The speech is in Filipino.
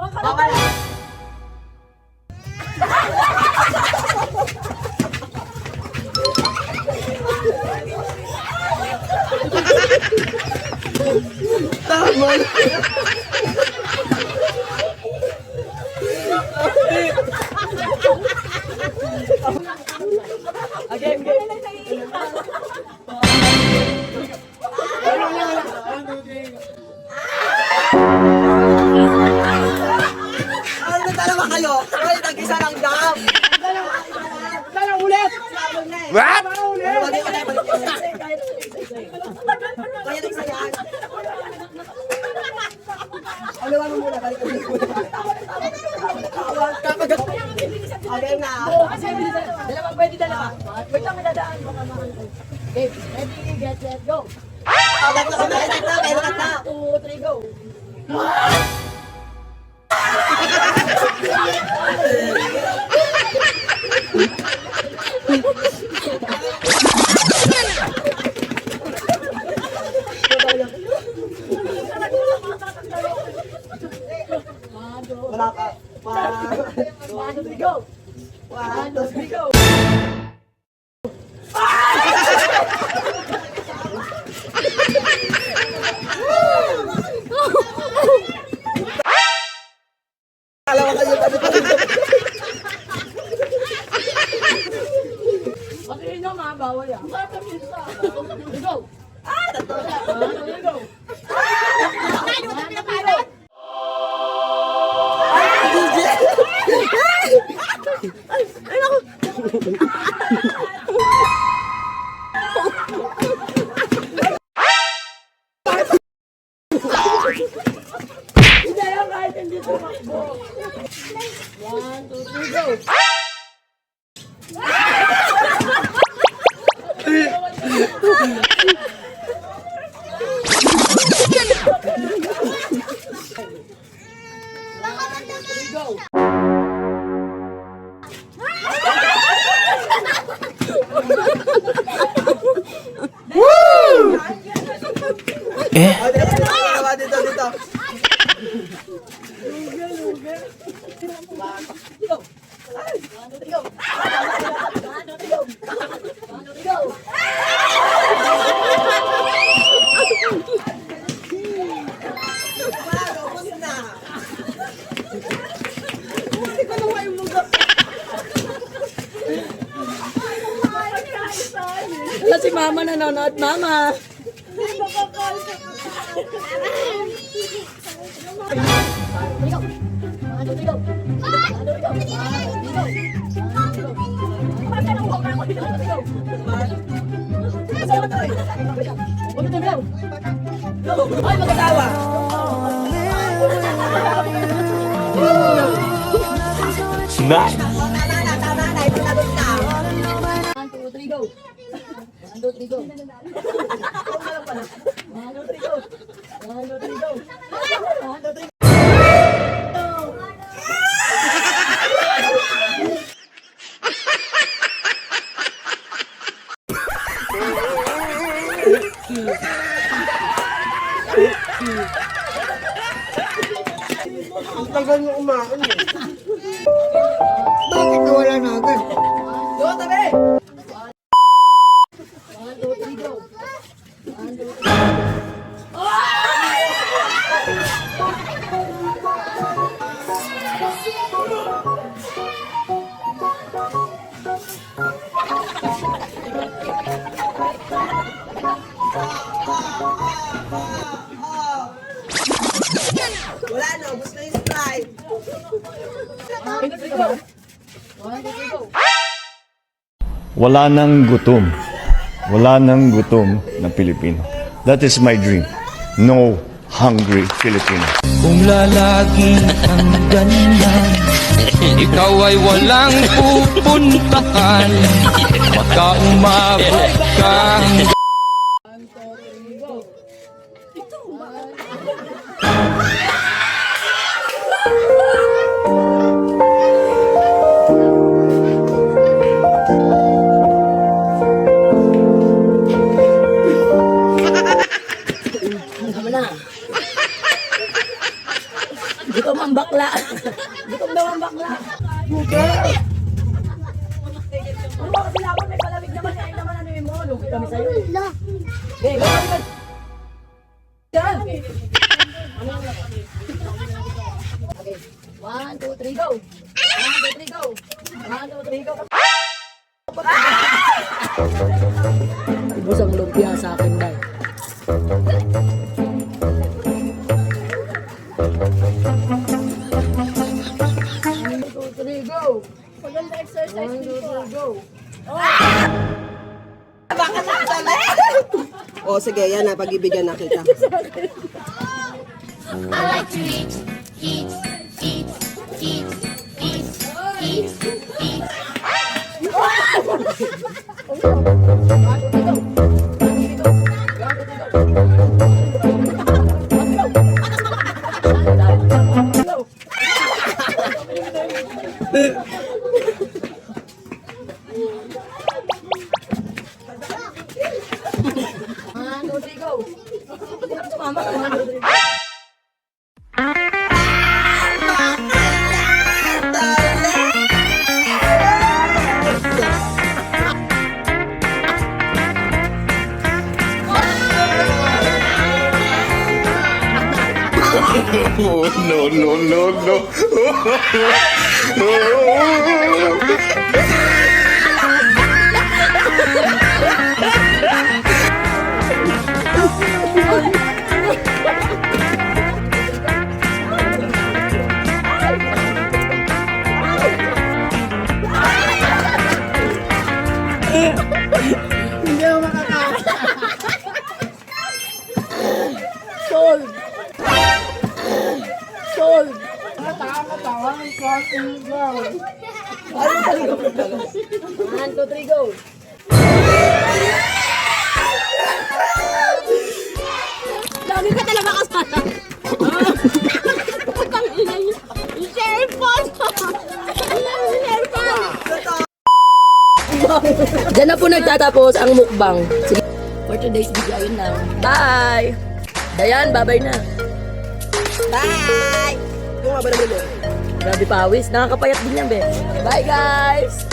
Bawal. Tama. Again, game. Ano na dalawa kayo? Ay, tag-isa lang daw. Dalawa ulit. What? Kaya nagsa yan. Alawa mo muna, balik mo muna. Kakagat. Okay na. Dalawa, pwede dalawa. Wait lang, may dadaan. Okay, ready, get, set, go. Kailan na. 1, 2, 3, go. Wala ka. 1, 2, 3, go. 1, 2, 3, go. Dalawa kayo. Patingin nyo mga bawal yan. Go. Go. Hindi yan kahit hindi tumakbo. 1, 2, 3, go. Dito. Wala si mama nanonood, mama. Ay, magkatawa. Nice. Tama na. Ipinabot na. 1, 2, 3, go. 1, 2, 3, go. 1, 2, 3, go. 1, 2, 3, go. 1, 2, 3. Ang tagal mo umain eh. Bakit nawala na agad? Go, tabi! 1, 2, 3, go. 1, 2, 3. Wala na, ubus na yung Sprite. 1, 2, 3, go. 1, 2, 3, go. Wala nang gutom. Wala nang gutom na Pilipino. That is my dream. No hungry Filipino. Kung lalagi ang ganyan, ikaw ay walang pupuntahan. Baka umabot ka hanggang 1, 2, 3, go. Gutom ang bakla. Gutom daw ang bakla. Ano ba kasi laban may palamig naman eh. Ay naman ano yung mo. Lugi kami sa'yo eh. Okay, go. Diyan. Okay. 1, 2, 3, go. 1, 2, 3, go. 1, 2, 3, go. Ubus ang lumpia sa akin dahil. 1, 2, 3, go. Maganda exercise dito. Go. Bakit ang dali? O sige, yan na, pag-ibigyan na kita. I like to eat, eat, eat, eat, eat, eat, eat. Oh, no, no, no, no. Hindi ako makakain. Sold. Sold. Tawa ng fucking girl. 1, 2, 3, go. Lagi ka talaga kasama. Yung cellphone. Yung cellphone. Diyan na po nagtatapos ang mukbang. Sige, for today's video, ayun lang. Bye! Dayan, bye-bye na. Bye! Yung nga ba naman mo? Grabe pawis, nakakapayat din yan, be. Bye, guys!